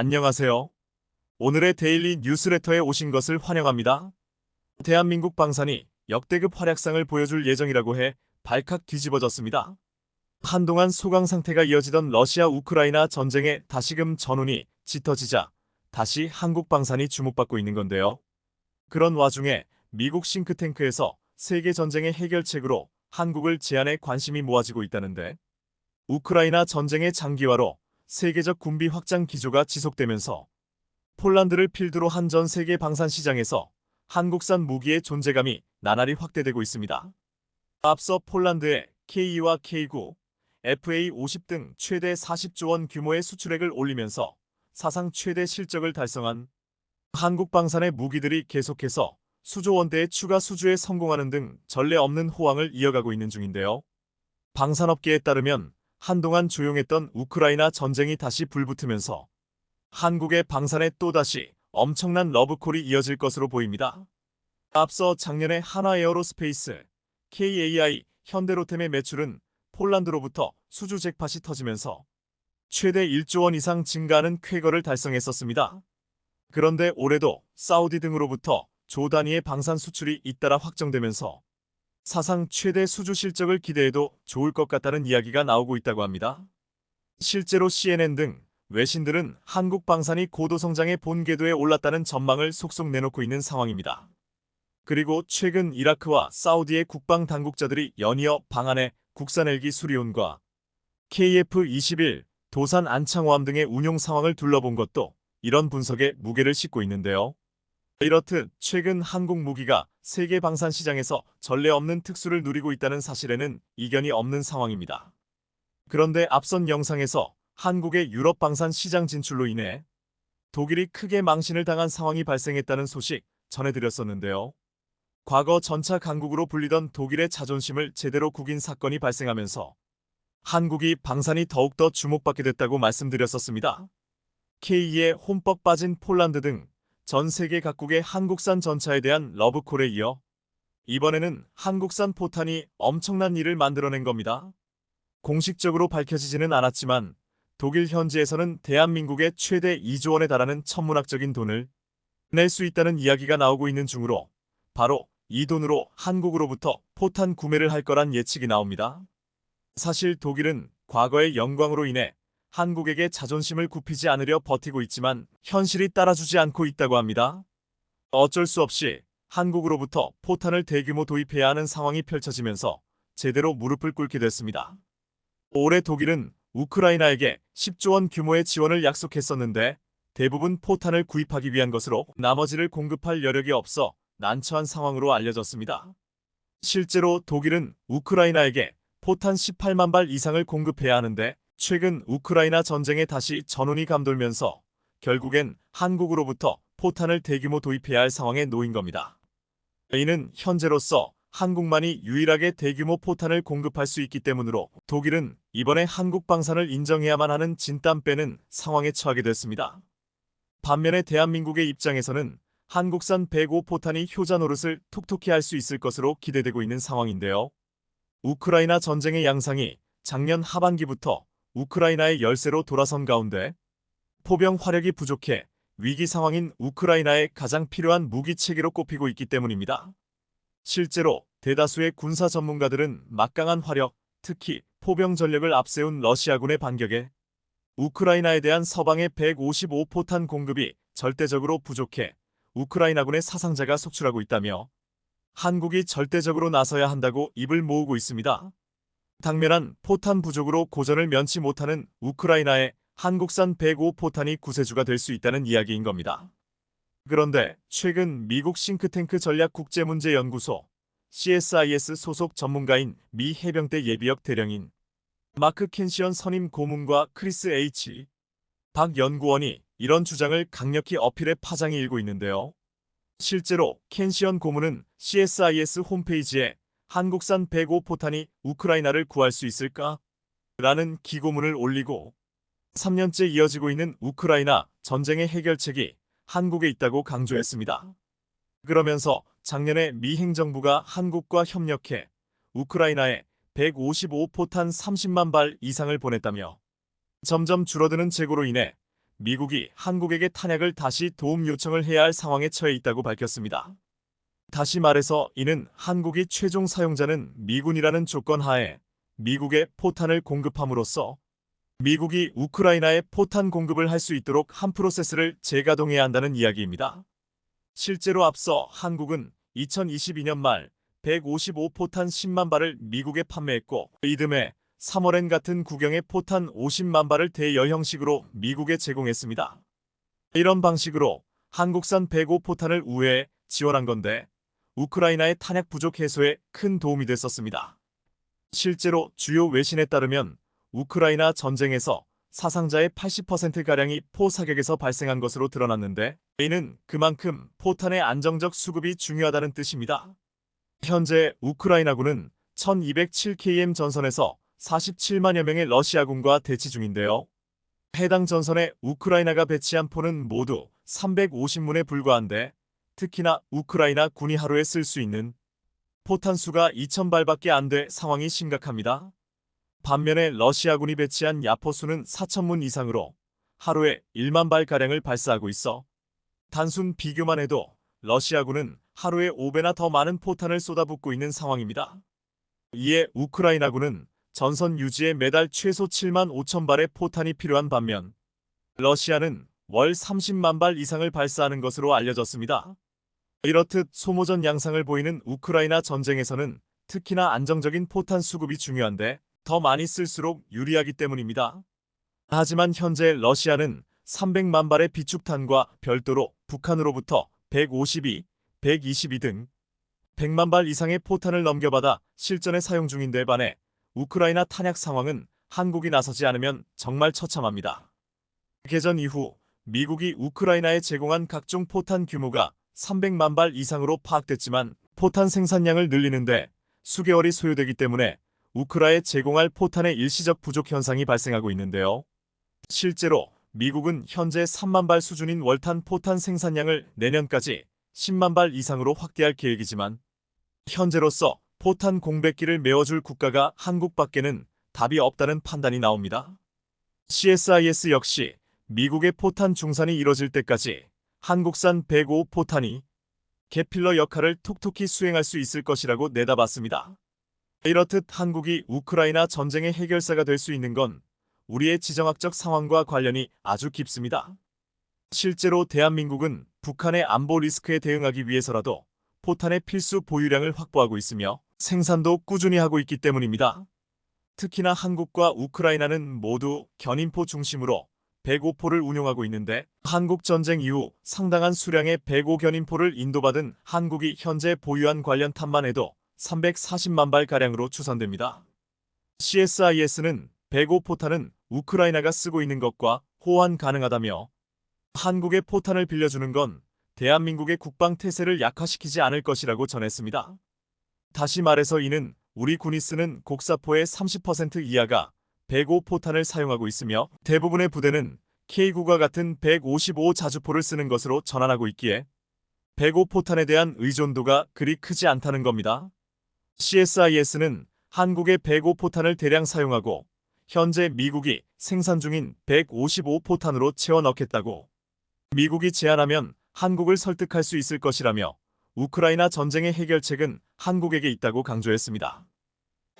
안녕하세요. 오늘의 데일리 뉴스레터에 오신 것을 환영합니다. 대한민국 방산이 역대급 활약상을 보여줄 예정이라고 해 발칵 뒤집어졌습니다. 한동안 소강 상태가 이어지던 러시아 우크라이나 전쟁에 다시금 전운이 짙어지자 다시 한국 방산이 주목받고 있는 건데요. 그런 와중에 미국 싱크탱크에서 세계 전쟁의 해결책으로 한국을 제안해 관심이 모아지고 있다는데, 우크라이나 전쟁의 장기화로 세계적 군비 확장 기조가 지속되면서 폴란드를 필두로 한 전 세계 방산 시장에서 한국산 무기의 존재감이 나날이 확대되고 있습니다. 앞서 폴란드의 K2와 K9, FA50 등 최대 40조 원 규모의 수출액을 올리면서 사상 최대 실적을 달성한 한국 방산의 무기들이 계속해서 수조 원대의 추가 수주에 성공하는 등 전례 없는 호황을 이어가고 있는 중인데요. 방산업계에 따르면 한동안 조용했던 우크라이나 전쟁이 다시 불붙으면서 한국의 방산에 또다시 엄청난 러브콜이 이어질 것으로 보입니다. 앞서 작년에 한화에어로스페이스, KAI, 현대로템의 매출은 폴란드로부터 수주 잭팟이 터지면서 최대 1조 원 이상 증가하는 쾌거를 달성했었습니다. 그런데 올해도 사우디 등으로부터 조 단위의 방산 수출이 잇따라 확정되면서 사상 최대 수주 실적을 기대해도 좋을 것 같다는 이야기가 나오고 있다고 합니다. 실제로 CNN 등 외신들은 한국 방산이 고도 성장의 본궤도에 올랐다는 전망을 속속 내놓고 있는 상황입니다. 그리고 최근 이라크와 사우디의 국방 당국자들이 연이어 방한해 국산 헬기 수리온과 KF-21, 도산 안창호함 등의 운용 상황을 둘러본 것도 이런 분석에 무게를 싣고 있는데요. 이렇듯 최근 한국 무기가 세계 방산 시장에서 전례 없는 특수를 누리고 있다는 사실에는 이견이 없는 상황입니다. 그런데 앞선 영상에서 한국의 유럽 방산 시장 진출로 인해 독일이 크게 망신을 당한 상황이 발생했다는 소식 전해드렸었는데요. 과거 전차 강국으로 불리던 독일의 자존심을 제대로 구긴 사건이 발생하면서 한국이 방산이 더욱더 주목받게 됐다고 말씀드렸었습니다. K2에 홈뻑 빠진 폴란드 등 전 세계 각국의 한국산 전차에 대한 러브콜에 이어 이번에는 한국산 포탄이 엄청난 일을 만들어낸 겁니다. 공식적으로 밝혀지지는 않았지만 독일 현지에서는 대한민국의 최대 2조 원에 달하는 천문학적인 돈을 낼 수 있다는 이야기가 나오고 있는 중으로 바로 이 돈으로 한국으로부터 포탄 구매를 할 거란 예측이 나옵니다. 사실 독일은 과거의 영광으로 인해 한국에게 자존심을 굽히지 않으려 버티고 있지만 현실이 따라주지 않고 있다고 합니다. 어쩔 수 없이 한국으로부터 포탄을 대규모 도입해야 하는 상황이 펼쳐지면서 제대로 무릎을 꿇게 됐습니다. 올해 독일은 우크라이나에게 10조 원 규모의 지원을 약속했었는데 대부분 포탄을 구입하기 위한 것으로 나머지를 공급할 여력이 없어 난처한 상황으로 알려졌습니다. 실제로 독일은 우크라이나에게 포탄 18만 발 이상을 공급해야 하는데 최근 우크라이나 전쟁에 다시 전운이 감돌면서 결국엔 한국으로부터 포탄을 대규모 도입해야 할 상황에 놓인 겁니다. 이는 현재로서 한국만이 유일하게 대규모 포탄을 공급할 수 있기 때문으로 독일은 이번에 한국 방산을 인정해야만 하는 진땀 빼는 상황에 처하게 됐습니다. 반면에 대한민국의 입장에서는 한국산 105 포탄이 효자 노릇을 톡톡히 할 수 있을 것으로 기대되고 있는 상황인데요. 우크라이나 전쟁의 양상이 작년 하반기부터 우크라이나의 열세로 돌아선 가운데 포병 화력이 부족해 위기 상황인 우크라이나에 가장 필요한 무기 체계로 꼽히고 있기 때문입니다. 실제로 대다수의 군사 전문가들은 막강한 화력, 특히 포병 전력을 앞세운 러시아군의 반격에 우크라이나에 대한 서방의 155 포탄 공급이 절대적으로 부족해 우크라이나군의 사상자가 속출하고 있다며 한국이 절대적으로 나서야 한다고 입을 모으고 있습니다. 당면한 포탄 부족으로 고전을 면치 못하는 우크라이나에 한국산 105 포탄이 구세주가 될 수 있다는 이야기인 겁니다. 그런데 최근 미국 싱크탱크 전략국제문제연구소 CSIS 소속 전문가인 미 해병대 예비역 대령인 마크 켄시언 선임 고문과 크리스 H. 박 연구원이 이런 주장을 강력히 어필해 파장이 일고 있는데요. 실제로 켄시언 고문은 CSIS 홈페이지에 한국산 105 포탄이 우크라이나를 구할 수 있을까? 라는 기고문을 올리고 3년째 이어지고 있는 우크라이나 전쟁의 해결책이 한국에 있다고 강조했습니다. 그러면서 작년에 미 행정부가 한국과 협력해 우크라이나에 155 포탄 30만 발 이상을 보냈다며 점점 줄어드는 재고로 인해 미국이 한국에게 탄약을 다시 도움 요청을 해야 할 상황에 처해 있다고 밝혔습니다. 다시 말해서 이는 한국이 최종 사용자는 미군이라는 조건 하에 미국에 포탄을 공급함으로써 미국이 우크라이나에 포탄 공급을 할 수 있도록 한 프로세스를 재가동해야 한다는 이야기입니다. 실제로 앞서 한국은 2022년 말 155포탄 10만 발을 미국에 판매했고 이듬해 3월엔 같은 구경의 포탄 50만 발을 대여형식으로 미국에 제공했습니다. 이런 방식으로 한국산 105포탄을 우회해 지원한 건데 우크라이나의 탄약 부족 해소에 큰 도움이 됐었습니다. 실제로 주요 외신에 따르면 우크라이나 전쟁에서 사상자의 80%가량이 포 사격에서 발생한 것으로 드러났는데 이는 그만큼 포탄의 안정적 수급이 중요하다는 뜻입니다. 현재 우크라이나군은 1207km 전선에서 47만여 명의 러시아군과 대치 중인데요. 해당 전선에 우크라이나가 배치한 포는 모두 350문에 불과한데 특히나 우크라이나 군이 하루에 쓸 수 있는 포탄 수가 2000발밖에 안 돼 상황이 심각합니다. 반면에 러시아군이 배치한 야포 수는 4000문 이상으로 하루에 1만 발가량을 발사하고 있어 단순 비교만 해도 러시아군은 하루에 5배나 더 많은 포탄을 쏟아붓고 있는 상황입니다. 이에 우크라이나군은 전선 유지에 매달 최소 7만 5천 발의 포탄이 필요한 반면 러시아는 월 30만 발 이상을 발사하는 것으로 알려졌습니다. 이렇듯 소모전 양상을 보이는 우크라이나 전쟁에서는 특히나 안정적인 포탄 수급이 중요한데 더 많이 쓸수록 유리하기 때문입니다. 하지만 현재 러시아는 300만 발의 비축탄과 별도로 북한으로부터 152, 122 등 100만 발 이상의 포탄을 넘겨받아 실전에 사용 중인데 반해 우크라이나 탄약 상황은 한국이 나서지 않으면 정말 처참합니다. 개전 이후 미국이 우크라이나에 제공한 각종 포탄 규모가 300만 발 이상으로 파악됐지만 포탄 생산량을 늘리는데 수개월이 소요되기 때문에 우크라이나에 제공할 포탄의 일시적 부족 현상이 발생하고 있는데요. 실제로 미국은 현재 3만 발 수준인 월탄 포탄 생산량을 내년까지 10만 발 이상으로 확대할 계획이지만 현재로서 포탄 공백기를 메워줄 국가가 한국밖에는 답이 없다는 판단이 나옵니다. CSIS 역시 미국의 포탄 중산이 이뤄질 때까지 한국산 105 포탄이 개필러 역할을 톡톡히 수행할 수 있을 것이라고 내다봤습니다. 이렇듯 한국이 우크라이나 전쟁의 해결사가 될 수 있는 건 우리의 지정학적 상황과 관련이 아주 깊습니다. 실제로 대한민국은 북한의 안보 리스크에 대응하기 위해서라도 포탄의 필수 보유량을 확보하고 있으며 생산도 꾸준히 하고 있기 때문입니다. 특히나 한국과 우크라이나는 모두 견인포 중심으로 105포를 운용하고 있는데 한국 전쟁 이후 상당한 수량의 105 견인포를 인도받은 한국이 현재 보유한 관련 탄만 해도 340만 발가량으로 추산됩니다. CSIS는 105 포탄은 우크라이나가 쓰고 있는 것과 호환 가능하다며 한국의 포탄을 빌려주는 건 대한민국의 국방 태세를 약화시키지 않을 것이라고 전했습니다. 다시 말해서 이는 우리 군이 쓰는 곡사포의 30% 이하가 105 포탄을 사용하고 있으며 대부분의 부대는 K9과 같은 155 자주포를 쓰는 것으로 전환하고 있기에 105 포탄에 대한 의존도가 그리 크지 않다는 겁니다. CSIS는 한국의 105 포탄을 대량 사용하고 현재 미국이 생산 중인 155 포탄으로 채워 넣겠다고 미국이 제안하면 한국을 설득할 수 있을 것이라며 우크라이나 전쟁의 해결책은 한국에게 있다고 강조했습니다.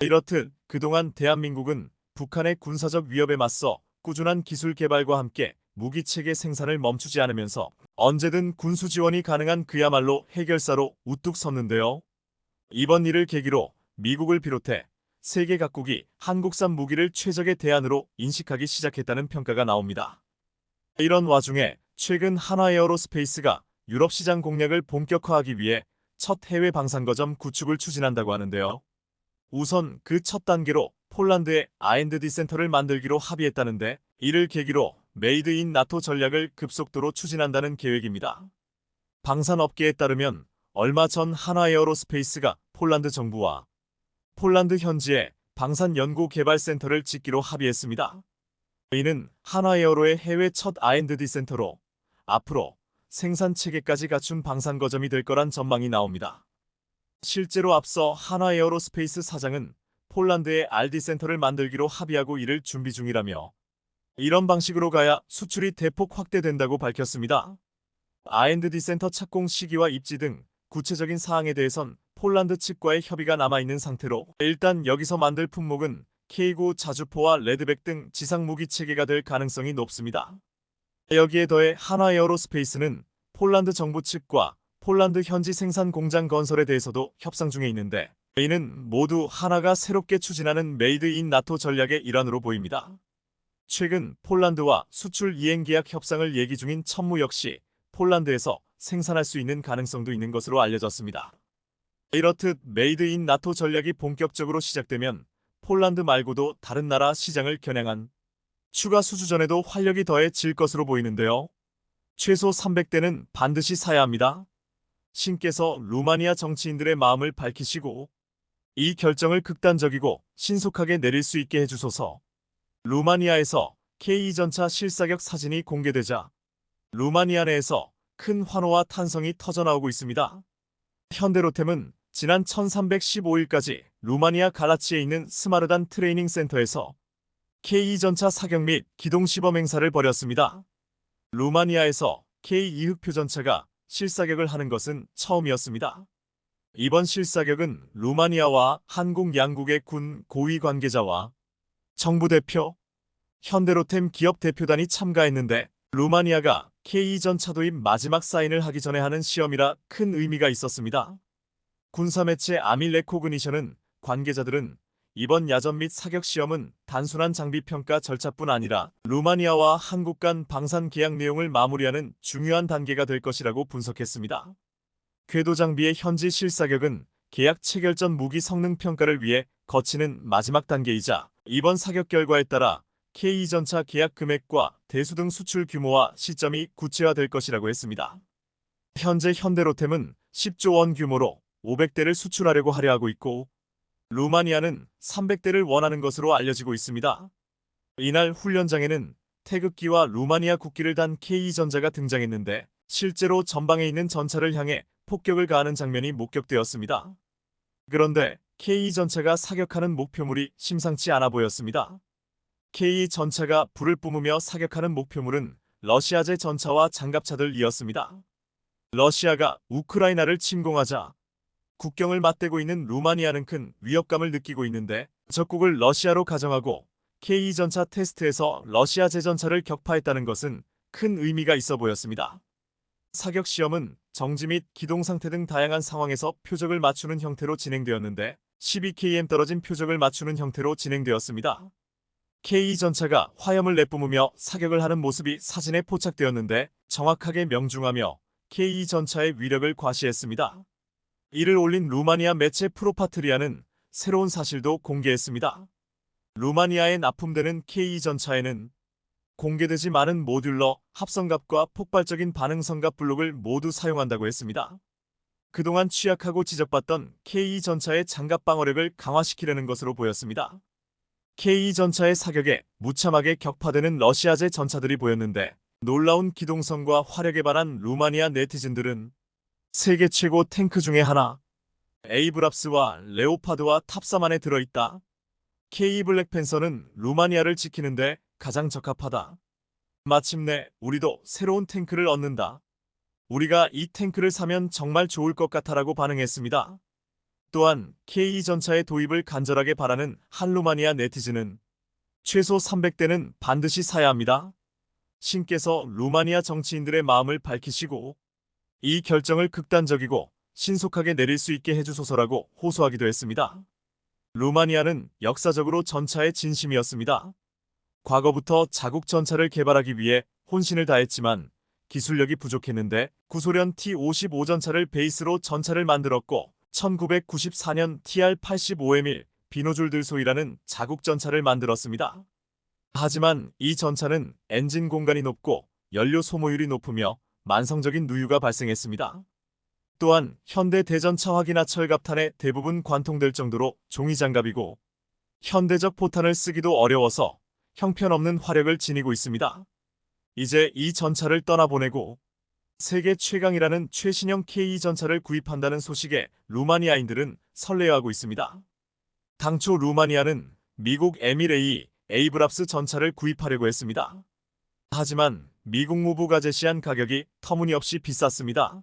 이렇듯 그동안 대한민국은 북한의 군사적 위협에 맞서 꾸준한 기술 개발과 함께 무기체계 생산을 멈추지 않으면서 언제든 군수 지원이 가능한 그야말로 해결사로 우뚝 섰는데요. 이번 일을 계기로 미국을 비롯해 세계 각국이 한국산 무기를 최적의 대안으로 인식하기 시작했다는 평가가 나옵니다. 이런 와중에 최근 한화에어로스페이스가 유럽 시장 공략을 본격화하기 위해 첫 해외 방산거점 구축을 추진한다고 하는데요. 우선 그 첫 단계로 폴란드에 R&D 센터를 만들기로 합의했다는데 이를 계기로 메이드 인 나토 전략을 급속도로 추진한다는 계획입니다. 방산업계에 따르면 얼마 전 한화에어로스페이스가 폴란드 정부와 폴란드 현지에 방산연구개발센터를 짓기로 합의했습니다. 이는 한화에어로의 해외 첫 R&D 센터로 앞으로 생산체계까지 갖춘 방산거점이 될 거란 전망이 나옵니다. 실제로 앞서 한화에어로스페이스 사장은 폴란드에 R&D 센터를 만들기로 합의하고 이를 준비 중이라며 이런 방식으로 가야 수출이 대폭 확대된다고 밝혔습니다. R&D 센터 착공 시기와 입지 등 구체적인 사항에 대해선 폴란드 측과의 협의가 남아있는 상태로 일단 여기서 만들 품목은 K9 자주포와 레드백 등 지상 무기 체계가 될 가능성이 높습니다. 여기에 더해 한화에어로스페이스는 폴란드 정부 측과 폴란드 현지 생산 공장 건설에 대해서도 협상 중에 있는데 이는 모두 하나가 새롭게 추진하는 메이드 인 나토 전략의 일환으로 보입니다. 최근 폴란드와 수출 이행 계약 협상을 얘기 중인 천무 역시 폴란드에서 생산할 수 있는 가능성도 있는 것으로 알려졌습니다. 이렇듯 메이드 인 나토 전략이 본격적으로 시작되면 폴란드 말고도 다른 나라 시장을 겨냥한 추가 수주전에도 활력이 더해질 것으로 보이는데요. 최소 300대는 반드시 사야 합니다. 신께서 루마니아 정치인들의 마음을 밝히시고 이 결정을 극단적이고 신속하게 내릴 수 있게 해주소서. 루마니아에서 K2전차 실사격 사진이 공개되자 루마니아 내에서 큰 환호와 탄성이 터져나오고 있습니다. 현대로템은 지난 1315일까지 루마니아 갈라치에 있는 스마르단 트레이닝 센터에서 K2전차 사격 및 기동 시범 행사를 벌였습니다. 루마니아에서 K2 흑표전차가 실사격을 하는 것은 처음이었습니다. 이번 실사격은 루마니아와 한국 양국의 군 고위 관계자와 정부 대표, 현대로템 기업 대표단이 참가했는데 루마니아가 K2 전차 도입 마지막 사인을 하기 전에 하는 시험이라 큰 의미가 있었습니다. 군사매체 아밀레코그니션은 관계자들은 이번 야전 및 사격 시험은 단순한 장비 평가 절차뿐 아니라 루마니아와 한국 간 방산 계약 내용을 마무리하는 중요한 단계가 될 것이라고 분석했습니다. 궤도 장비의 현지 실사격은 계약 체결 전 무기 성능 평가를 위해 거치는 마지막 단계이자 이번 사격 결과에 따라 K2 전차 계약 금액과 대수 등 수출 규모와 시점이 구체화될 것이라고 했습니다. 현재 현대로템은 10조 원 규모로 500대를 수출하려고 하려 있고 루마니아는 300대를 원하는 것으로 알려지고 있습니다. 이날 훈련장에는 태극기와 루마니아 국기를 단 K2전차가 등장했는데 실제로 전방에 있는 전차를 향해 폭격을 가하는 장면이 목격되었습니다. 그런데 K2전차가 사격하는 목표물이 심상치 않아 보였습니다. K2전차가 불을 뿜으며 사격하는 목표물은 러시아제 전차와 장갑차들이었습니다. 러시아가 우크라이나를 침공하자 국경을 맞대고 있는 루마니아는 큰 위협감을 느끼고 있는데 적국을 러시아로 가정하고 K2전차 테스트에서 러시아제 전차를 격파했다는 것은 큰 의미가 있어 보였습니다. 사격 시험은 정지 및 기동 상태 등 다양한 상황에서 표적을 맞추는 형태로 진행되었는데 12km 떨어진 표적을 맞추는 형태로 진행되었습니다. K2전차가 화염을 내뿜으며 사격을 하는 모습이 사진에 포착되었는데 정확하게 명중하며 K2전차의 위력을 과시했습니다. 이를 올린 루마니아 매체 프로파트리아는 새로운 사실도 공개했습니다. 루마니아에 납품되는 K2전차에는 공개되지 않은 모듈러 합성갑과 폭발적인 반응성갑 블록을 모두 사용한다고 했습니다. 그동안 취약하고 지적받던 K2전차의 장갑 방어력을 강화시키려는 것으로 보였습니다. K2전차의 사격에 무참하게 격파되는 러시아제 전차들이 보였는데 놀라운 기동성과 화력에 반한 루마니아 네티즌들은 세계 최고 탱크 중에 하나, 에이브랍스와 레오파드와 탑3 안에 들어있다. K 블랙팬서는 루마니아를 지키는데 가장 적합하다. 마침내 우리도 새로운 탱크를 얻는다. 우리가 이 탱크를 사면 정말 좋을 것 같아라고 반응했습니다. 또한 K2전차의 도입을 간절하게 바라는 한 루마니아 네티즌은 최소 300대는 반드시 사야 합니다. 신께서 루마니아 정치인들의 마음을 밝히시고 이 결정을 극단적이고 신속하게 내릴 수 있게 해주소서라고 호소하기도 했습니다. 루마니아는 역사적으로 전차의 진심이었습니다. 과거부터 자국 전차를 개발하기 위해 혼신을 다했지만 기술력이 부족했는데 구소련 T-55 전차를 베이스로 전차를 만들었고 1994년 TR-85M1 비노줄들소이라는 자국 전차를 만들었습니다. 하지만 이 전차는 엔진 공간이 높고 연료 소모율이 높으며 만성적인 누유가 발생했습니다. 또한 현대 대전차 화기나 철갑탄에 대부분 관통될 정도로 종이장갑이고 현대적 포탄을 쓰기도 어려워서 형편없는 화력을 지니고 있습니다. 이제 이 전차를 떠나보내고 세계 최강이라는 최신형 K2 전차를 구입한다는 소식에 루마니아인들은 설레어하고 있습니다. 당초 루마니아는 미국 M1A 에이브람스 전차를 구입하려고 했습니다. 하지만 미국 무부가 제시한 가격이 터무니없이 비쌌습니다.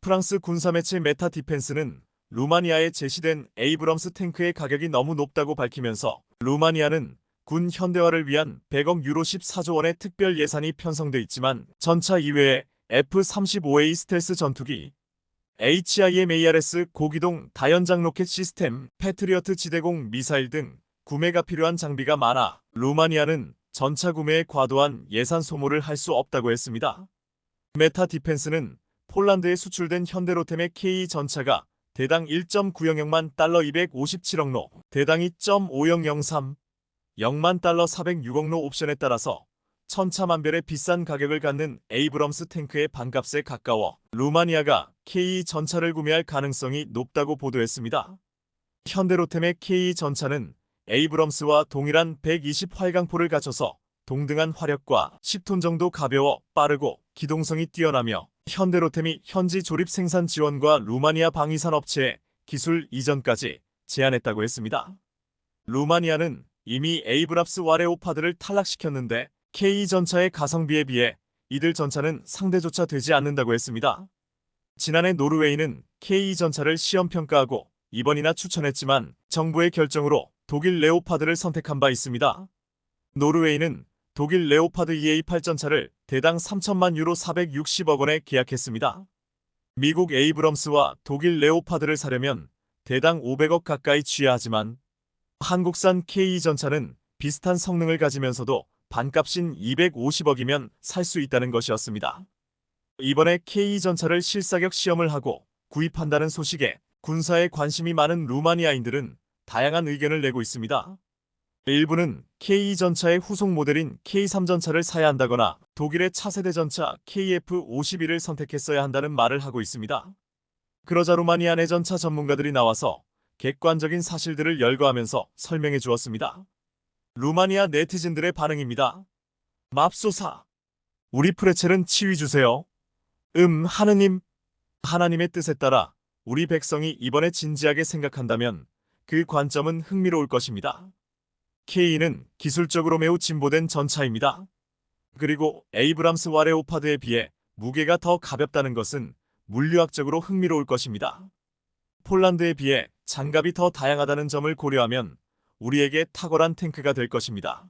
프랑스 군사매체 메타 디펜스는 루마니아에 제시된 에이브럼스 탱크의 가격이 너무 높다고 밝히면서 루마니아는 군 현대화를 위한 100억 유로 14조 원의 특별 예산이 편성돼 있지만 전차 이외에 F-35A 스텔스 전투기, HIMARS 고기동 다연장 로켓 시스템, 패트리어트 지대공 미사일 등 구매가 필요한 장비가 많아 루마니아는 전차 구매에 과도한 예산 소모를 할 수 없다고 했습니다. 메타 디펜스는 폴란드에 수출된 현대로템의 K 전차가 대당 1.900만 달러 257억 로, 대당 2.5003, 0만 달러 406억 로 옵션에 따라서 천차만별의 비싼 가격을 갖는 에이브럼스 탱크의 반값에 가까워 루마니아가 K 전차를 구매할 가능성이 높다고 보도했습니다. 현대로템의 K 전차는 에이브럼스와 동일한 120활강포를 갖춰서 동등한 화력과 10톤 정도 가벼워 빠르고 기동성이 뛰어나며 현대로템이 현지 조립 생산 지원과 루마니아 방위산 업체에 기술 이전까지 제안했다고 했습니다. 루마니아는 이미 에이브람스 와레오파드를 탈락시켰는데 K 전차의 가성비에 비해 이들 전차는 상대조차 되지 않는다고 했습니다. 지난해 노르웨이는 K 전차를 시험평가하고 이번이나 추천했지만 정부의 결정으로 독일 레오파드를 선택한 바 있습니다. 노르웨이는 독일 레오파드 EA8 전차를 대당 3천만 유로 460억 원에 계약했습니다. 미국 에이브럼스와 독일 레오파드를 사려면 대당 500억 가까이 취해야 하지만 한국산 K 전차는 비슷한 성능을 가지면서도 반값인 250억이면 살 수 있다는 것이었습니다. 이번에 K 전차를 실사격 시험을 하고 구입한다는 소식에 군사에 관심이 많은 루마니아인들은 다양한 의견을 내고 있습니다. 일부는 K 전차의 후속 모델인 K3 전차를 사야 한다거나 독일의 차세대 전차 KF-51을 선택했어야 한다는 말을 하고 있습니다. 그러자 루마니아 내전차 전문가들이 나와서 객관적인 사실들을 열거하면서 설명해 주었습니다. 루마니아 네티즌들의 반응입니다. 맙소사. 우리 프레첼은 치위 주세요. 하느님. 하나님의 뜻에 따라 우리 백성이 이번에 진지하게 생각한다면 그 관점은 흥미로울 것입니다. K는 기술적으로 매우 진보된 전차입니다. 그리고 에이브람스 와레오파드에 비해 무게가 더 가볍다는 것은 물리학적으로 흥미로울 것입니다. 폴란드에 비해 장갑이 더 다양하다는 점을 고려하면 우리에게 탁월한 탱크가 될 것입니다.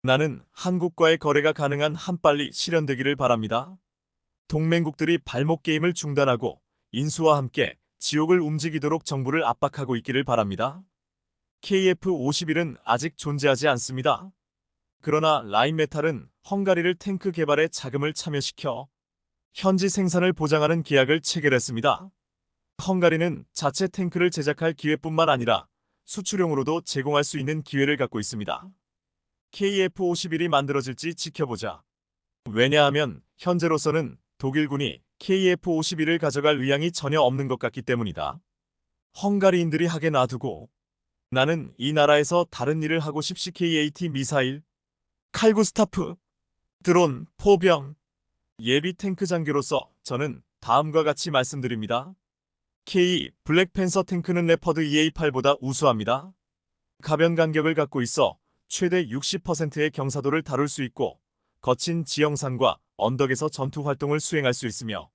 나는 한국과의 거래가 가능한 한 빨리 실현되기를 바랍니다. 동맹국들이 발목 게임을 중단하고 인수와 함께 지옥을 움직이도록 정부를 압박하고 있기를 바랍니다. KF-51은 아직 존재하지 않습니다. 그러나 라인메탈은 헝가리를 탱크 개발에 자금을 참여시켜 현지 생산을 보장하는 계약을 체결했습니다. 헝가리는 자체 탱크를 제작할 기회뿐만 아니라 수출용으로도 제공할 수 있는 기회를 갖고 있습니다. KF-51이 만들어질지 지켜보자. 왜냐하면 현재로서는 독일군이 KF-51을 가져갈 의향이 전혀 없는 것 같기 때문이다. 헝가리인들이 하게 놔두고 나는 이 나라에서 다른 일을 하고 싶시. KAT 미사일, 칼구스타프, 드론, 포병, 예비 탱크 장교로서 저는 다음과 같이 말씀드립니다. K 블랙팬서 탱크는 레퍼드 EA8보다 우수합니다. 가변 간격을 갖고 있어 최대 60%의 경사도를 다룰 수 있고 거친 지형산과 언덕에서 전투 활동을 수행할 수 있으며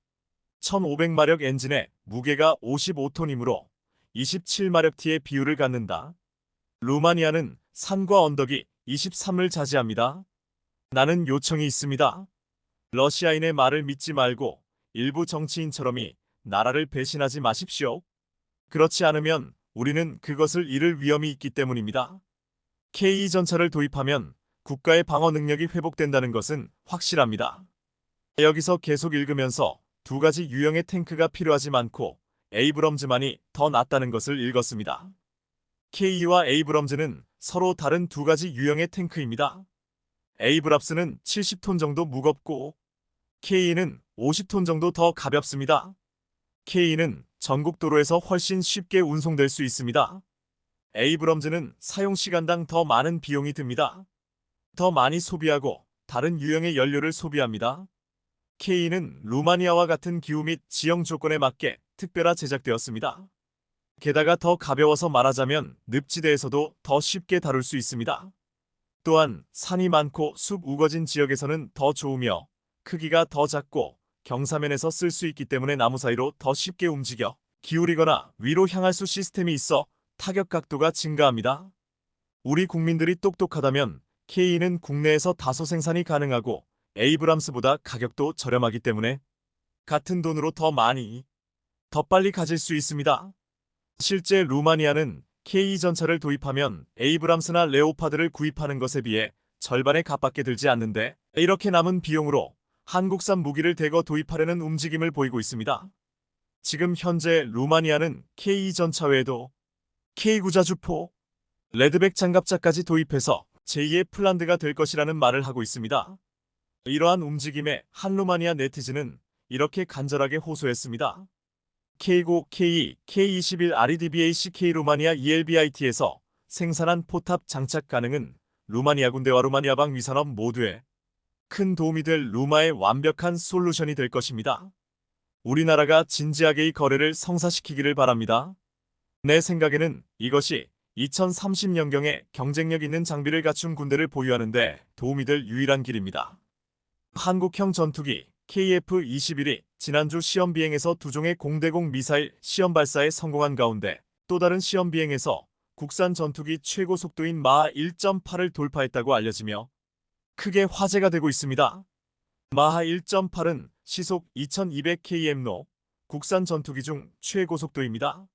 1500마력 엔진에 무게가 55톤이므로 27마력티의 비율을 갖는다. 루마니아는 산과 언덕이 23을 차지합니다. 나는 요청이 있습니다. 러시아인의 말을 믿지 말고 일부 정치인처럼이 나라를 배신하지 마십시오. 그렇지 않으면 우리는 그것을 잃을 위험이 있기 때문입니다. K 전차를 도입하면 국가의 방어 능력이 회복된다는 것은 확실합니다. 여기서 계속 읽으면서 두 가지 유형의 탱크가 필요하지 많고 에이브럼즈만이 더 낫다는 것을 읽었습니다. K와 에이브럼즈는 서로 다른 두 가지 유형의 탱크입니다. 에이브람스는 70톤 정도 무겁고 K는 50톤 정도 더 가볍습니다. K는 전국 도로에서 훨씬 쉽게 운송될 수 있습니다. 에이브럼즈는 사용 시간당 더 많은 비용이 듭니다. 더 많이 소비하고 다른 유형의 연료를 소비합니다. K는 루마니아와 같은 기후 및 지형 조건에 맞게 특별화 제작되었습니다. 게다가 더 가벼워서 말하자면 늪지대에서도 더 쉽게 다룰 수 있습니다. 또한 산이 많고 숲 우거진 지역에서는 더 좋으며 크기가 더 작고 경사면에서 쓸 수 있기 때문에 나무 사이로 더 쉽게 움직여 기울이거나 위로 향할 수 시스템이 있어 타격 각도가 증가합니다. 우리 국민들이 똑똑하다면 K는 국내에서 다소 생산이 가능하고 에이브람스보다 가격도 저렴하기 때문에 같은 돈으로 더 많이, 더 빨리 가질 수 있습니다. 실제 루마니아는 K 전차를 도입하면 에이브람스나 레오파드를 구입하는 것에 비해 절반에 가깝게 들지 않는데 이렇게 남은 비용으로 한국산 무기를 대거 도입하려는 움직임을 보이고 있습니다. 지금 현재 루마니아는 K 전차 외에도 K 구자주포, 레드백 장갑차까지 도입해서 제2의 폴란드가 될 것이라는 말을 하고 있습니다. 이러한 움직임에 한 루마니아 네티즌은 이렇게 간절하게 호소했습니다. K9, K2, K21 REDBAC K 루마니아 ELBIT에서 생산한 포탑 장착 가능은 루마니아 군대와 루마니아 방 위산업 모두에 큰 도움이 될 루마의 완벽한 솔루션이 될 것입니다. 우리나라가 진지하게 이 거래를 성사시키기를 바랍니다. 내 생각에는 이것이 2030년경에 경쟁력 있는 장비를 갖춘 군대를 보유하는데 도움이 될 유일한 길입니다. 한국형 전투기 KF-21이 지난주 시험 비행에서 2종의 공대공 미사일 시험 발사에 성공한 가운데 또 다른 시험 비행에서 국산 전투기 최고 속도인 마하 1.8을 돌파했다고 알려지며 크게 화제가 되고 있습니다. 마하 1.8은 시속 2200km로 국산 전투기 중 최고속도입니다.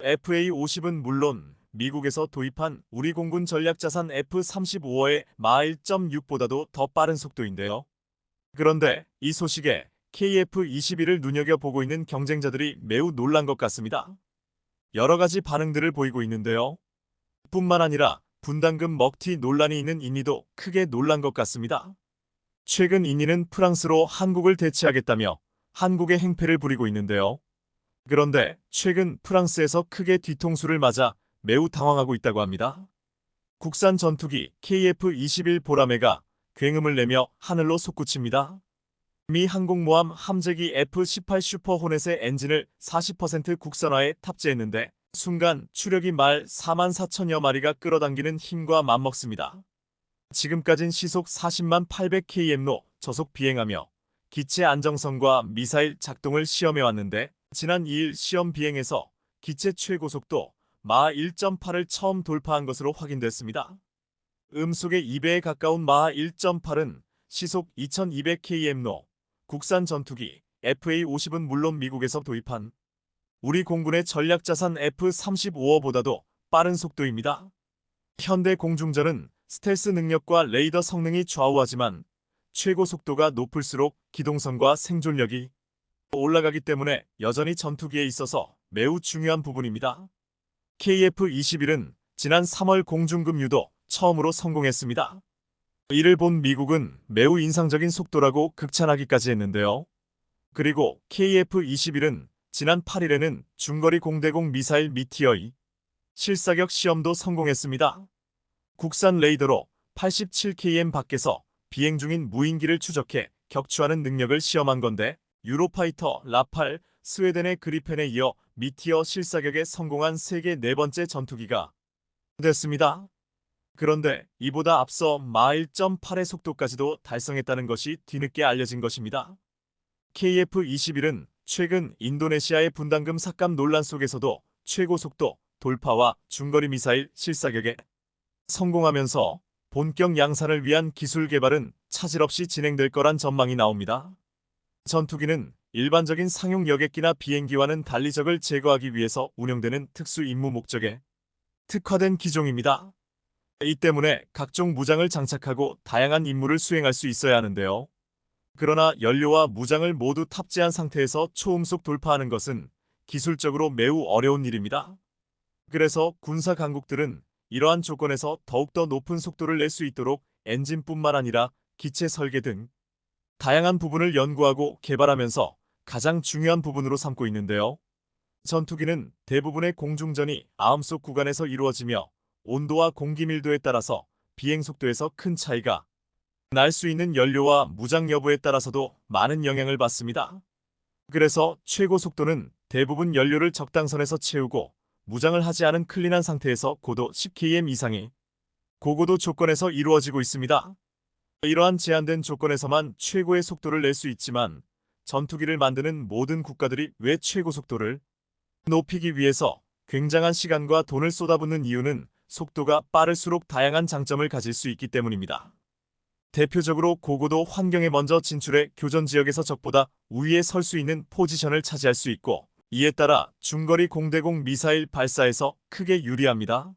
FA-50은 물론 미국에서 도입한 우리 공군 전략자산 F-35의 마하 1.6보다도 더 빠른 속도인데요. 그런데 이 소식에 KF-21을 눈여겨보고 있는 경쟁자들이 매우 놀란 것 같습니다. 여러 가지 반응들을 보이고 있는데요. 뿐만 아니라 분담금 먹튀 논란이 있는 인니도 크게 놀란 것 같습니다. 최근 인니는 프랑스로 한국을 대체하겠다며 한국의 행패를 부리고 있는데요. 그런데 최근 프랑스에서 크게 뒤통수를 맞아 매우 당황하고 있다고 합니다. 국산 전투기 KF-21 보라매가 굉음을 내며 하늘로 솟구칩니다. 미 항공모함 함재기 F-18 슈퍼 호넷의 엔진을 40% 국산화에 탑재했는데 순간 추력이 말 44,000여 마리가 끌어당기는 힘과 맞먹습니다. 지금까진 시속 400만 800km로 저속 비행하며 기체 안정성과 미사일 작동을 시험해왔는데 지난 2일 시험 비행에서 기체 최고속도 마하 1.8을 처음 돌파한 것으로 확인됐습니다. 음속의 2배에 가까운 마하 1.8은 시속 2200km로 국산 전투기 FA-50은 물론 미국에서 도입한 우리 공군의 전략자산 F-35보다도 빠른 속도입니다. 현대 공중전은 스텔스 능력과 레이더 성능이 좌우하지만 최고 속도가 높을수록 기동성과 생존력이 올라가기 때문에 여전히 전투기에 있어서 매우 중요한 부분입니다. KF-21은 지난 3월 공중급유도 처음으로 성공했습니다. 이를 본 미국은 매우 인상적인 속도라고 극찬하기까지 했는데요. 그리고 KF-21은 지난 8일에는 중거리 공대공 미사일 미티어의 실사격 시험도 성공했습니다. 국산 레이더로 87km 밖에서 비행 중인 무인기를 추적해 격추하는 능력을 시험한 건데 유로파이터, 라팔, 스웨덴의 그리펜에 이어 미티어 실사격에 성공한 세계 네 번째 전투기가 됐습니다. 그런데 이보다 앞서 마하 1.8의 속도까지도 달성했다는 것이 뒤늦게 알려진 것입니다. KF-21은 최근 인도네시아의 분담금 삭감 논란 속에서도 최고속도 돌파와 중거리 미사일 실사격에 성공하면서 본격 양산을 위한 기술 개발은 차질 없이 진행될 거란 전망이 나옵니다. 전투기는 일반적인 상용 여객기나 비행기와는 달리 적을 제거하기 위해서 운영되는 특수 임무 목적에 특화된 기종입니다. 이 때문에 각종 무장을 장착하고 다양한 임무를 수행할 수 있어야 하는데요. 그러나 연료와 무장을 모두 탑재한 상태에서 초음속 돌파하는 것은 기술적으로 매우 어려운 일입니다. 그래서 군사 강국들은 이러한 조건에서 더욱더 높은 속도를 낼 수 있도록 엔진뿐만 아니라 기체 설계 등 다양한 부분을 연구하고 개발하면서 가장 중요한 부분으로 삼고 있는데요. 전투기는 대부분의 공중전이 아음속 구간에서 이루어지며 온도와 공기 밀도에 따라서 비행 속도에서 큰 차이가 날 수 있는 연료와 무장 여부에 따라서도 많은 영향을 받습니다. 그래서 최고 속도는 대부분 연료를 적당선에서 채우고 무장을 하지 않은 클린한 상태에서 고도 10km 이상의 고고도 조건에서 이루어지고 있습니다. 이러한 제한된 조건에서만 최고의 속도를 낼 수 있지만 전투기를 만드는 모든 국가들이 왜 최고 속도를 높이기 위해서 굉장한 시간과 돈을 쏟아붓는 이유는 속도가 빠를수록 다양한 장점을 가질 수 있기 때문입니다. 대표적으로 고고도 환경에 먼저 진출해 교전 지역에서 적보다 우위에 설 수 있는 포지션을 차지할 수 있고, 이에 따라 중거리 공대공 미사일 발사에서 크게 유리합니다.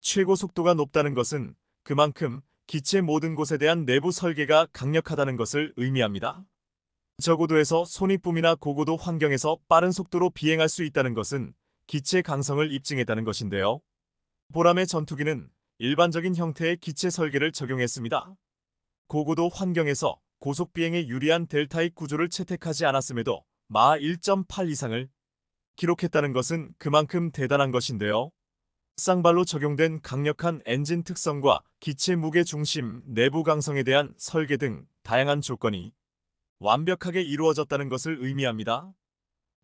최고 속도가 높다는 것은 그만큼 기체 모든 곳에 대한 내부 설계가 강력하다는 것을 의미합니다. 저고도에서 손익붐이나 고고도 환경에서 빠른 속도로 비행할 수 있다는 것은 기체 강성을 입증했다는 것인데요. 보람의 전투기는 일반적인 형태의 기체 설계를 적용했습니다. 고고도 환경에서 고속 비행에 유리한 델타익 구조를 채택하지 않았음에도 마하 1.8 이상을 기록했다는 것은 그만큼 대단한 것인데요. 쌍발로 적용된 강력한 엔진 특성과 기체 무게 중심, 내부 강성에 대한 설계 등 다양한 조건이 완벽하게 이루어졌다는 것을 의미합니다.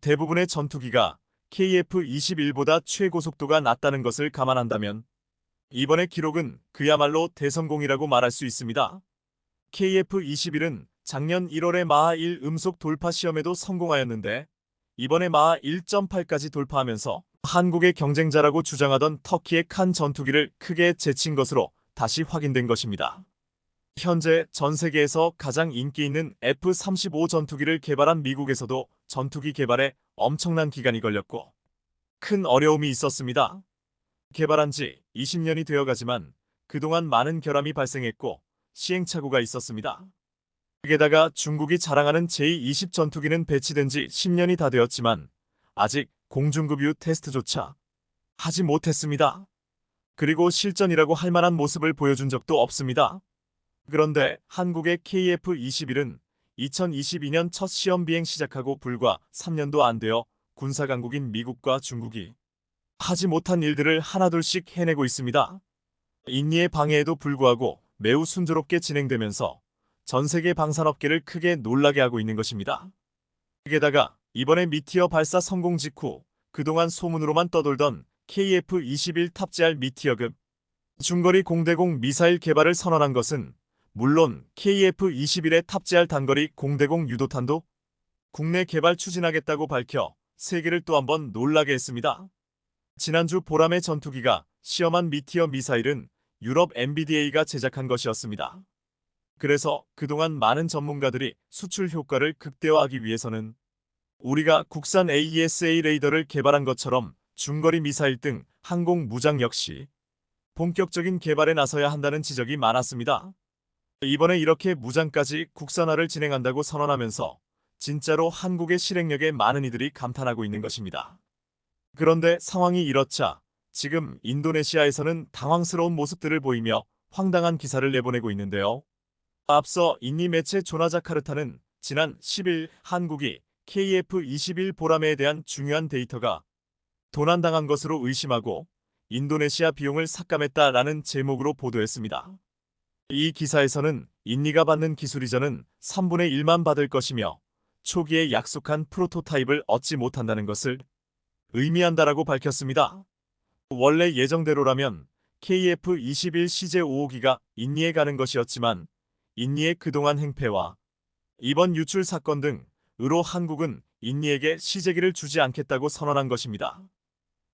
대부분의 전투기가 KF-21보다 최고속도가 낮다는 것을 감안한다면 이번의 기록은 그야말로 대성공이라고 말할 수 있습니다. KF-21은 작년 1월에 마하 1 음속 돌파 시험에도 성공하였는데 이번에 마하 1.8까지 돌파하면서 한국의 경쟁자라고 주장하던 터키의 칸 전투기를 크게 제친 것으로 다시 확인된 것입니다. 현재 전 세계에서 가장 인기 있는 F-35 전투기를 개발한 미국에서도 전투기 개발에 엄청난 기간이 걸렸고 큰 어려움이 있었습니다. 개발한 지 20년이 되어가지만 그동안 많은 결함이 발생했고 시행착오가 있었습니다. 게다가 중국이 자랑하는 J-20 전투기는 배치된 지 10년이 다 되었지만 아직 공중급유 테스트조차 하지 못했습니다. 그리고 실전이라고 할 만한 모습을 보여준 적도 없습니다. 그런데 한국의 KF-21은 2022년 첫 시험 비행 시작하고 불과 3년도 안 되어 군사강국인 미국과 중국이 하지 못한 일들을 하나둘씩 해내고 있습니다. 인니의 방해에도 불구하고 매우 순조롭게 진행되면서 전 세계 방산업계를 크게 놀라게 하고 있는 것입니다. 게다가 이번에 미티어 발사 성공 직후 그동안 소문으로만 떠돌던 KF-21 탑재할 미티어급 중거리 공대공 미사일 개발을 선언한 것은 물론 KF-21에 탑재할 단거리 공대공 유도탄도 국내 개발 추진하겠다고 밝혀 세계를 또 한 번 놀라게 했습니다. 지난주 보람의 전투기가 시험한 미티어 미사일은 유럽 MBDA가 제작한 것이었습니다. 그래서 그동안 많은 전문가들이 수출 효과를 극대화하기 위해서는 우리가 국산 AESA 레이더를 개발한 것처럼 중거리 미사일 등 항공 무장 역시 본격적인 개발에 나서야 한다는 지적이 많았습니다. 이번에 이렇게 무장까지 국산화를 진행한다고 선언하면서 진짜로 한국의 실행력에 많은 이들이 감탄하고 있는 것입니다. 그런데 상황이 이렇자 지금 인도네시아에서는 당황스러운 모습들을 보이며 황당한 기사를 내보내고 있는데요. 앞서 인니 매체 조나자카르타는 지난 10일 한국이 KF-21 보람에 대한 중요한 데이터가 도난당한 것으로 의심하고 인도네시아 비용을 삭감했다라는 제목으로 보도했습니다. 이 기사에서는 인니가 받는 기술 이전은 3분의 1만 받을 것이며 초기에 약속한 프로토타입을 얻지 못한다는 것을 의미한다라고 밝혔습니다. 원래 예정대로라면 KF-21 CJ-5호기가 인니에 가는 것이었지만 인니의 그동안 행패와 이번 유출 사건 등으로 한국은 인니에게 시제기를 주지 않겠다고 선언한 것입니다.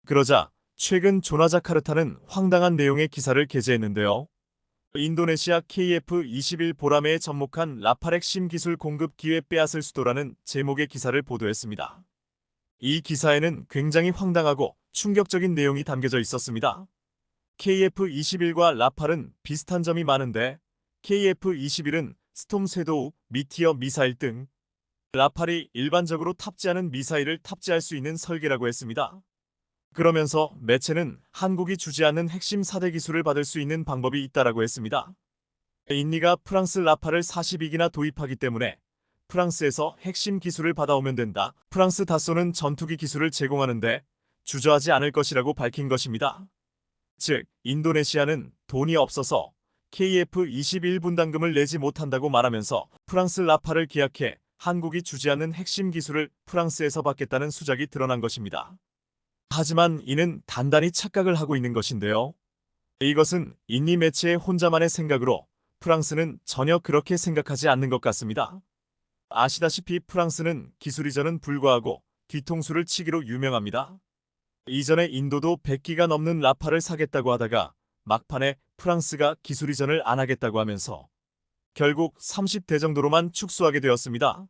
그러자 최근 조나자카르타는 황당한 내용의 기사를 게재했는데요. 인도네시아 KF-21 보라매에 접목한 라팔 핵심 기술 공급 기회 빼앗을 수도라는 제목의 기사를 보도했습니다. 이 기사에는 굉장히 황당하고 충격적인 내용이 담겨져 있었습니다. KF-21과 라팔은 비슷한 점이 많은데 KF-21은 스톰 섀도우, 미티어 미사일 등 라팔이 일반적으로 탑재하는 미사일을 탑재할 수 있는 설계라고 했습니다. 그러면서 매체는 한국이 주지 않는 핵심 4대 기술을 받을 수 있는 방법이 있다라고 했습니다. 인니가 프랑스 라팔을 42기나 도입하기 때문에 프랑스에서 핵심 기술을 받아오면 된다. 프랑스 다쏘는 전투기 기술을 제공하는데 주저하지 않을 것이라고 밝힌 것입니다. 즉, 인도네시아는 돈이 없어서 KF-21 분담금을 내지 못한다고 말하면서 프랑스 라팔을 계약해 한국이 주지 않는 핵심 기술을 프랑스에서 받겠다는 수작이 드러난 것입니다. 하지만 이는 단단히 착각을 하고 있는 것인데요. 이것은 인니 매체의 혼자만의 생각으로 프랑스는 전혀 그렇게 생각하지 않는 것 같습니다. 아시다시피 프랑스는 기술이전은 불과하고 뒤통수를 치기로 유명합니다. 이전에 인도도 100기가 넘는 라파를 사겠다고 하다가 막판에 프랑스가 기술이전을 안 하겠다고 하면서 결국 30대 정도로만 축소하게 되었습니다.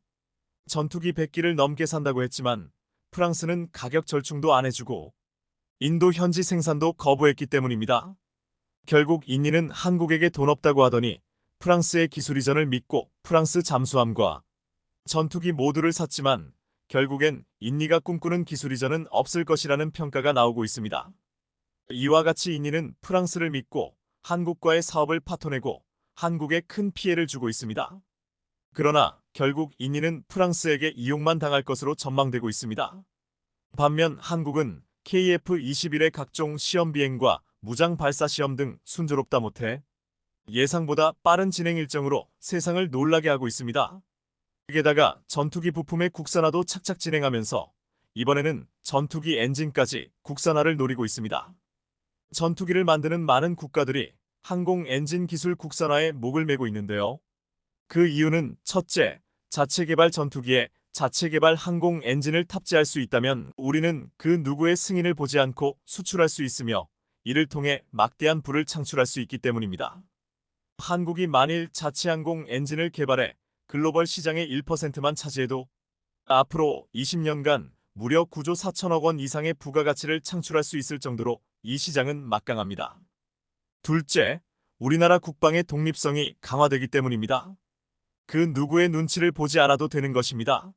전투기 100기를 넘게 산다고 했지만 프랑스는 가격 절충도 안 해주고 인도 현지 생산도 거부했기 때문입니다. 결국 인니는 한국에게 돈 없다고 하더니 프랑스의 기술이전을 믿고 프랑스 잠수함과 전투기 모두를 샀지만 결국엔 인니가 꿈꾸는 기술이전은 없을 것이라는 평가가 나오고 있습니다. 이와 같이 인니는 프랑스를 믿고 한국과의 사업을 파토내고 한국에 큰 피해를 주고 있습니다. 그러나 결국 인니는 프랑스에게 이용만 당할 것으로 전망되고 있습니다. 반면 한국은 KF-21의 각종 시험 비행과 무장 발사 시험 등 순조롭다 못해 예상보다 빠른 진행 일정으로 세상을 놀라게 하고 있습니다. 게다가 전투기 부품의 국산화도 착착 진행하면서 이번에는 전투기 엔진까지 국산화를 노리고 있습니다. 전투기를 만드는 많은 국가들이 항공 엔진 기술 국산화에 목을 메고 있는데요. 그 이유는 첫째, 자체 개발 전투기에 자체 개발 항공 엔진을 탑재할 수 있다면 우리는 그 누구의 승인을 보지 않고 수출할 수 있으며 이를 통해 막대한 부를 창출할 수 있기 때문입니다. 한국이 만일 자체 항공 엔진을 개발해 글로벌 시장의 1%만 차지해도 앞으로 20년간 무려 9조 4천억 원 이상의 부가가치를 창출할 수 있을 정도로 이 시장은 막강합니다. 둘째, 우리나라 국방의 독립성이 강화되기 때문입니다. 그 누구의 눈치를 보지 않아도 되는 것입니다.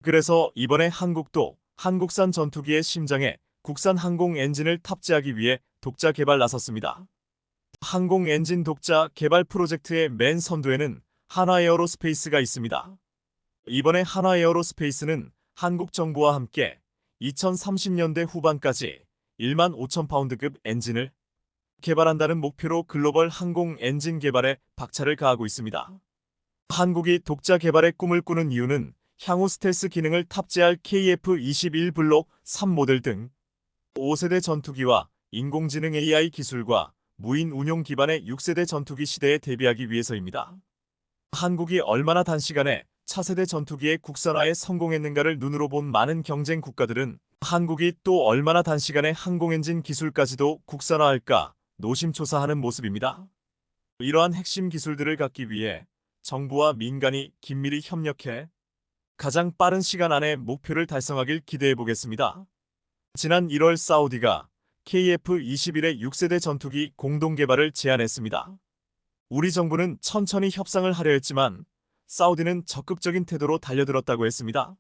그래서 이번에 한국도 한국산 전투기의 심장에 국산 항공 엔진을 탑재하기 위해 독자 개발 나섰습니다. 항공 엔진 독자 개발 프로젝트의 맨 선두에는 한화에어로스페이스가 있습니다. 이번에 한화에어로스페이스는 한국 정부와 함께 2030년대 후반까지 1만 5천 파운드급 엔진을 개발한다는 목표로 글로벌 항공 엔진 개발에 박차를 가하고 있습니다. 한국이 독자 개발의 꿈을 꾸는 이유는 향후 스텔스 기능을 탑재할 KF-21 블록 3 모델 등 5세대 전투기와 인공지능 AI 기술과 무인 운용 기반의 6세대 전투기 시대에 대비하기 위해서입니다. 한국이 얼마나 단시간에 차세대 전투기의 국산화에 성공했는가를 눈으로 본 많은 경쟁 국가들은 한국이 또 얼마나 단시간에 항공엔진 기술까지도 국산화할까 노심초사하는 모습입니다. 이러한 핵심 기술들을 갖기 위해 정부와 민간이 긴밀히 협력해 가장 빠른 시간 안에 목표를 달성하길 기대해 보겠습니다. 지난 1월 사우디가 KF-21의 6세대 전투기 공동 개발을 제안했습니다. 우리 정부는 천천히 협상을 하려 했지만 사우디는 적극적인 태도로 달려들었다고 했습니다.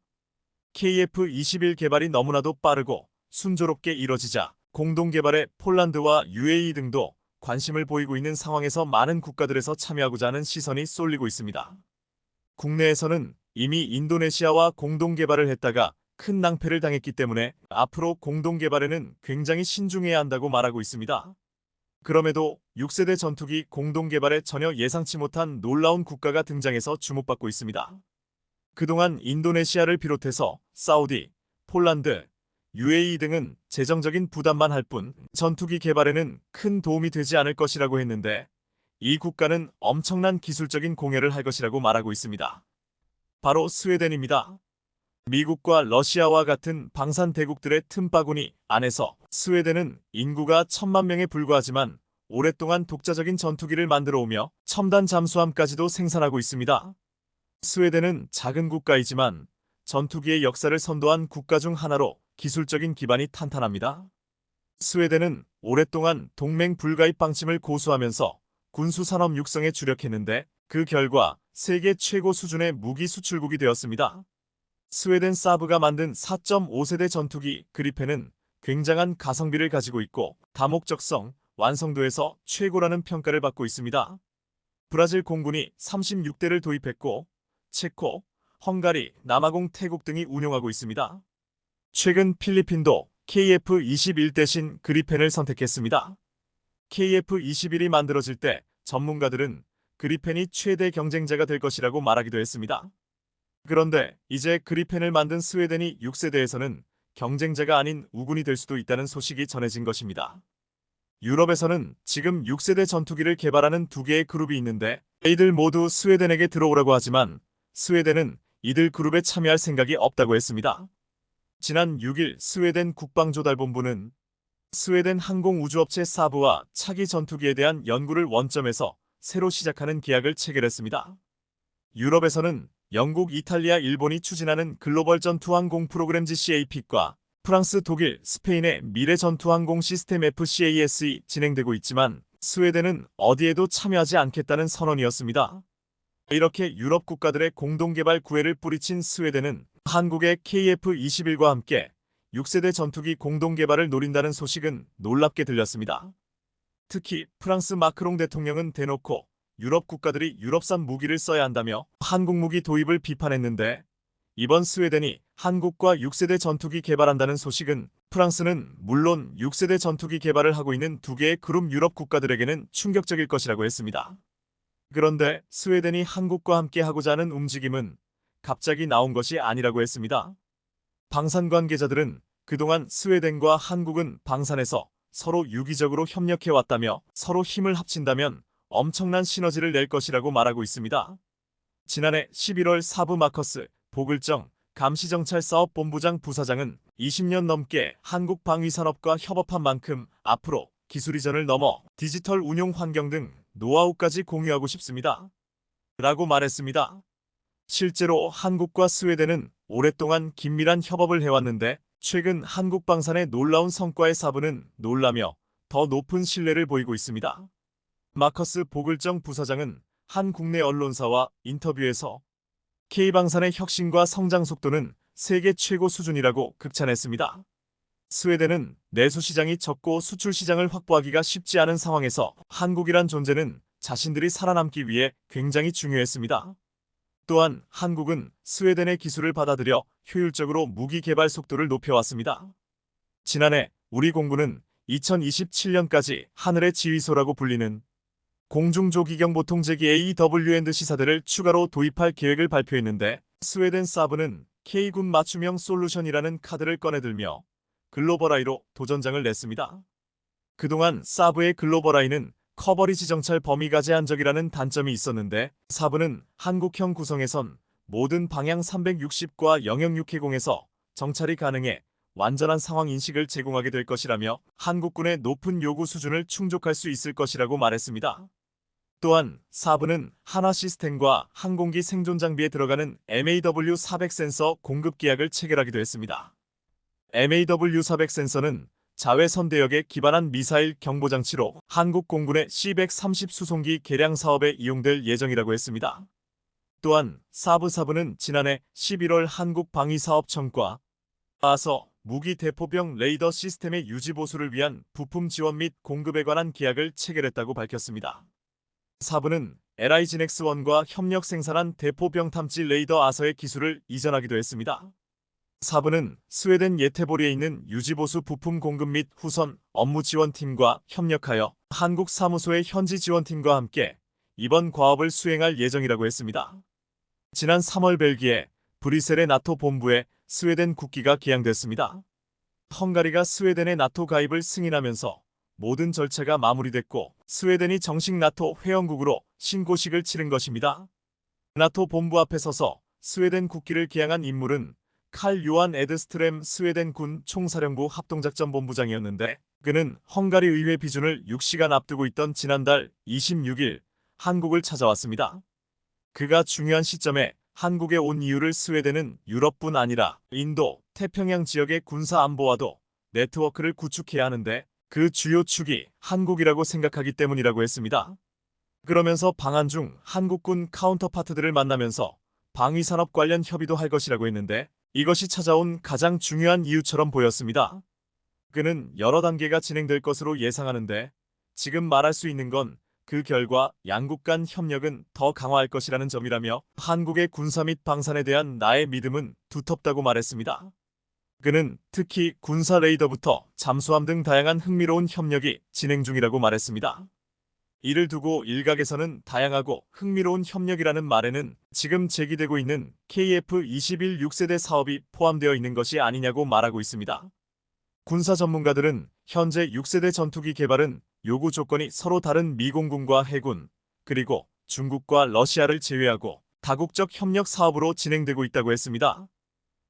KF-21 개발이 너무나도 빠르고 순조롭게 이뤄지자 공동 개발에 폴란드와 UAE 등도 관심을 보이고 있는 상황에서 많은 국가들에서 참여하고자 하는 시선이 쏠리고 있습니다. 국내에서는 이미 인도네시아와 공동 개발을 했다가 큰 낭패를 당했기 때문에 앞으로 공동 개발에는 굉장히 신중해야 한다고 말하고 있습니다. 그럼에도 6세대 전투기 공동 개발에 전혀 예상치 못한 놀라운 국가가 등장해서 주목받고 있습니다. 그동안 인도네시아를 비롯해서 사우디, 폴란드, UAE 등은 재정적인 부담만 할 뿐 전투기 개발에는 큰 도움이 되지 않을 것이라고 했는데 이 국가는 엄청난 기술적인 공여를 할 것이라고 말하고 있습니다. 바로 스웨덴입니다. 미국과 러시아와 같은 방산 대국들의 틈바구니 안에서 스웨덴은 인구가 1,000만 명에 불과하지만 오랫동안 독자적인 전투기를 만들어 오며 첨단 잠수함까지도 생산하고 있습니다. 스웨덴은 작은 국가이지만 전투기의 역사를 선도한 국가 중 하나로 기술적인 기반이 탄탄합니다. 스웨덴은 오랫동안 동맹 불가입 방침을 고수하면서 군수산업 육성에 주력했는데 그 결과 세계 최고 수준의 무기 수출국이 되었습니다. 스웨덴 사브가 만든 4.5세대 전투기 그리펜은 굉장한 가성비를 가지고 있고 다목적성, 완성도에서 최고라는 평가를 받고 있습니다. 브라질 공군이 36대를 도입했고 체코, 헝가리, 남아공, 태국 등이 운용하고 있습니다. 최근 필리핀도 KF-21 대신 그리펜을 선택했습니다. KF-21이 만들어질 때 전문가들은 그리펜이 최대 경쟁자가 될 것이라고 말하기도 했습니다. 그런데 이제 그리펜을 만든 스웨덴이 6세대에서는 경쟁자가 아닌 우군이 될 수도 있다는 소식이 전해진 것입니다. 유럽에서는 지금 6세대 전투기를 개발하는 두 개의 그룹이 있는데 이들 모두 스웨덴에게 들어오라고 하지만 스웨덴은 이들 그룹에 참여할 생각이 없다고 했습니다. 지난 6일 스웨덴 국방조달본부는 스웨덴 항공우주업체 사브와 차기 전투기에 대한 연구를 원점에서 새로 시작하는 계약을 체결했습니다. 유럽에서는 영국, 이탈리아, 일본이 추진하는 글로벌 전투항공 프로그램 GCAP과 프랑스, 독일, 스페인의 미래 전투항공 시스템 FCAS이 진행되고 있지만 스웨덴은 어디에도 참여하지 않겠다는 선언이었습니다. 이렇게 유럽 국가들의 공동개발 구애를 뿌리친 스웨덴은 한국의 KF-21과 함께 6세대 전투기 공동개발을 노린다는 소식은 놀랍게 들렸습니다. 특히 프랑스 마크롱 대통령은 대놓고 유럽 국가들이 유럽산 무기를 써야 한다며 한국 무기 도입을 비판했는데 이번 스웨덴이 한국과 6세대 전투기 개발한다는 소식은 프랑스는 물론 6세대 전투기 개발을 하고 있는 두 개의 그룹 유럽 국가들에게는 충격적일 것이라고 했습니다. 그런데 스웨덴이 한국과 함께 하고자 하는 움직임은 갑자기 나온 것이 아니라고 했습니다. 방산 관계자들은 그동안 스웨덴과 한국은 방산에서 서로 유기적으로 협력해왔다며 서로 힘을 합친다면 엄청난 시너지를 낼 것이라고 말하고 있습니다. 지난해 11월 사부 마커스 보글정 감시정찰사업본부장 부사장은 20년 넘게 한국 방위산업과 협업한 만큼 앞으로 기술 이전을 넘어 디지털 운용 환경 등 노하우까지 공유하고 싶습니다. 라고 말했습니다. 실제로 한국과 스웨덴은 오랫동안 긴밀한 협업을 해왔는데 최근 한국 방산의 놀라운 성과의 사부는 놀라며 더 높은 신뢰를 보이고 있습니다. 마커스 보글정 부사장은 한 국내 언론사와 인터뷰에서 K방산의 혁신과 성장 속도는 세계 최고 수준이라고 극찬했습니다. 스웨덴은 내수 시장이 적고 수출 시장을 확보하기가 쉽지 않은 상황에서 한국이란 존재는 자신들이 살아남기 위해 굉장히 중요했습니다. 또한 한국은 스웨덴의 기술을 받아들여 효율적으로 무기 개발 속도를 높여왔습니다. 지난해 우리 공군은 2027년까지 하늘의 지휘소라고 불리는 공중조기경보통제기 AWN-C사대를 추가로 도입할 계획을 발표했는데 스웨덴 사브는 K군 맞춤형 솔루션이라는 카드를 꺼내들며 글로벌아이로 도전장을 냈습니다. 그동안 사브의 글로벌아이는 커버리지 정찰 범위가 제한적이라는 단점이 있었는데 사브는 한국형 구성에선 모든 방향 360과 영역 6해공에서 정찰이 가능해 완전한 상황 인식을 제공하게 될 것이라며 한국군의 높은 요구 수준을 충족할 수 있을 것이라고 말했습니다. 또한 사브는 한화 시스템과 항공기 생존 장비에 들어가는 MAW400 센서 공급 계약을 체결하기도 했습니다. MAW400 센서는 자외선 대역에 기반한 미사일 경보장치로 한국 공군의 C-130 수송기 개량 사업에 이용될 예정이라고 했습니다. 또한 사브는 지난해 11월 한국방위사업청과 아서 무기 대포병 레이더 시스템의 유지 보수를 위한 부품 지원 및 공급에 관한 계약을 체결했다고 밝혔습니다. 사브는 LIGNX1과 협력 생산한 대포병 탐지 레이더 아서의 기술을 이전하기도 했습니다. 사브는 스웨덴 예테보리에 있는 유지보수 부품 공급 및 후선 업무 지원팀과 협력하여 한국 사무소의 현지 지원팀과 함께 이번 과업을 수행할 예정이라고 했습니다. 지난 3월 벨기에 브뤼셀의 나토 본부에 스웨덴 국기가 개양됐습니다. 헝가리가 스웨덴의 나토 가입을 승인하면서 모든 절차가 마무리됐고 스웨덴이 정식 나토 회원국으로 신고식을 치른 것입니다. 나토 본부 앞에 서서 스웨덴 국기를 개양한 인물은 칼 요한 에드스트렘 스웨덴 군 총사령부 합동작전본부장이었는데 그는 헝가리 의회 비준을 6시간 앞두고 있던 지난달 26일 한국을 찾아왔습니다. 그가 중요한 시점에 한국에 온 이유를 스웨덴은 유럽뿐 아니라 인도, 태평양 지역의 군사 안보와도 네트워크를 구축해야 하는데 그 주요 축이 한국이라고 생각하기 때문이라고 했습니다. 그러면서 방한 중 한국군 카운터파트들을 만나면서 방위산업 관련 협의도 할 것이라고 했는데 이것이 찾아온 가장 중요한 이유처럼 보였습니다. 그는 여러 단계가 진행될 것으로 예상하는데 지금 말할 수 있는 건 그 결과 양국 간 협력은 더 강화할 것이라는 점이라며 한국의 군사 및 방산에 대한 나의 믿음은 두텁다고 말했습니다. 그는 특히 군사 레이더부터 잠수함 등 다양한 흥미로운 협력이 진행 중이라고 말했습니다. 이를 두고 일각에서는 다양하고 흥미로운 협력이라는 말에는 지금 제기되고 있는 KF-21 6세대 사업이 포함되어 있는 것이 아니냐고 말하고 있습니다. 군사 전문가들은 현재 6세대 전투기 개발은 요구 조건이 서로 다른 미공군과 해군, 그리고 중국과 러시아를 제외하고 다국적 협력 사업으로 진행되고 있다고 했습니다.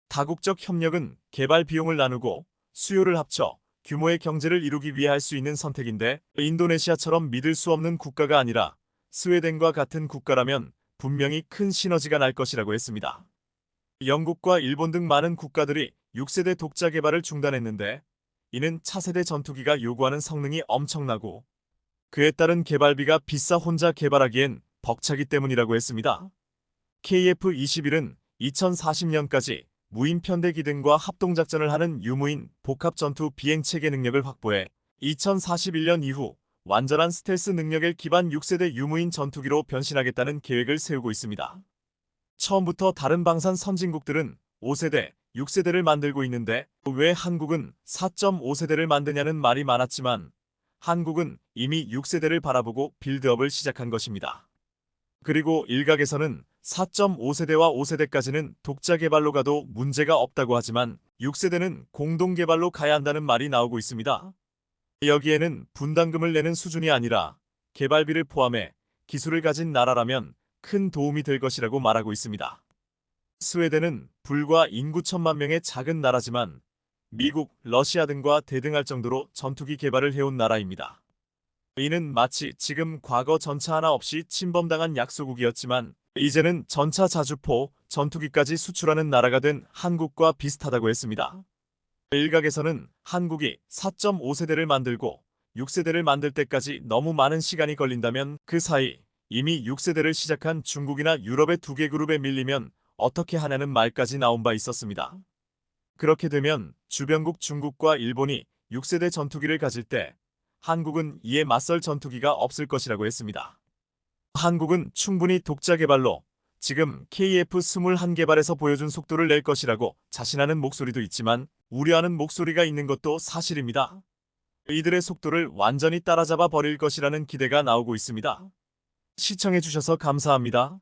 다국적 협력은 개발 비용을 나누고 수요를 합쳐 규모의 경제를 이루기 위해 할 수 있는 선택인데, 인도네시아처럼 믿을 수 없는 국가가 아니라 스웨덴과 같은 국가라면 분명히 큰 시너지가 날 것이라고 했습니다. 영국과 일본 등 많은 국가들이 6세대 독자 개발을 중단했는데, 이는 차세대 전투기가 요구하는 성능이 엄청나고 그에 따른 개발비가 비싸 혼자 개발하기엔 벅차기 때문이라고 했습니다. KF-21은 2040년까지 무인 편대기 등과 합동작전을 하는 유무인 복합전투 비행체계 능력을 확보해 2041년 이후 완전한 스텔스 능력을 기반 6세대 유무인 전투기로 변신하겠다는 계획을 세우고 있습니다. 처음부터 다른 방산 선진국들은 5세대, 6세대를 만들고 있는데 왜 한국은 4.5세대를 만드냐는 말이 많았지만 한국은 이미 6세대를 바라보고 빌드업을 시작한 것입니다. 그리고 일각에서는 4.5세대와 5세대까지는 독자 개발로 가도 문제가 없다고 하지만 6세대는 공동 개발로 가야 한다는 말이 나오고 있습니다. 여기에는 분담금을 내는 수준이 아니라 개발비를 포함해 기술을 가진 나라라면 큰 도움이 될 것이라고 말하고 있습니다. 스웨덴은 불과 인구 1,000만 명의 작은 나라지만 미국, 러시아 등과 대등할 정도로 전투기 개발을 해온 나라입니다. 이는 마치 지금 과거 전차 하나 없이 침범당한 약소국이었지만 이제는 전차 자주포, 전투기까지 수출하는 나라가 된 한국과 비슷하다고 했습니다. 일각에서는 한국이 4.5세대를 만들고 6세대를 만들 때까지 너무 많은 시간이 걸린다면 그 사이 이미 6세대를 시작한 중국이나 유럽의 2개 그룹에 밀리면 어떻게 하냐는 말까지 나온 바 있었습니다. 그렇게 되면 주변국 중국과 일본이 6세대 전투기를 가질 때 한국은 이에 맞설 전투기가 없을 것이라고 했습니다. 한국은 충분히 독자 개발로 지금 KF-21 개발에서 보여준 속도를 낼 것이라고 자신하는 목소리도 있지만 우려하는 목소리가 있는 것도 사실입니다. 이들의 속도를 완전히 따라잡아 버릴 것이라는 기대가 나오고 있습니다. 시청해주셔서 감사합니다.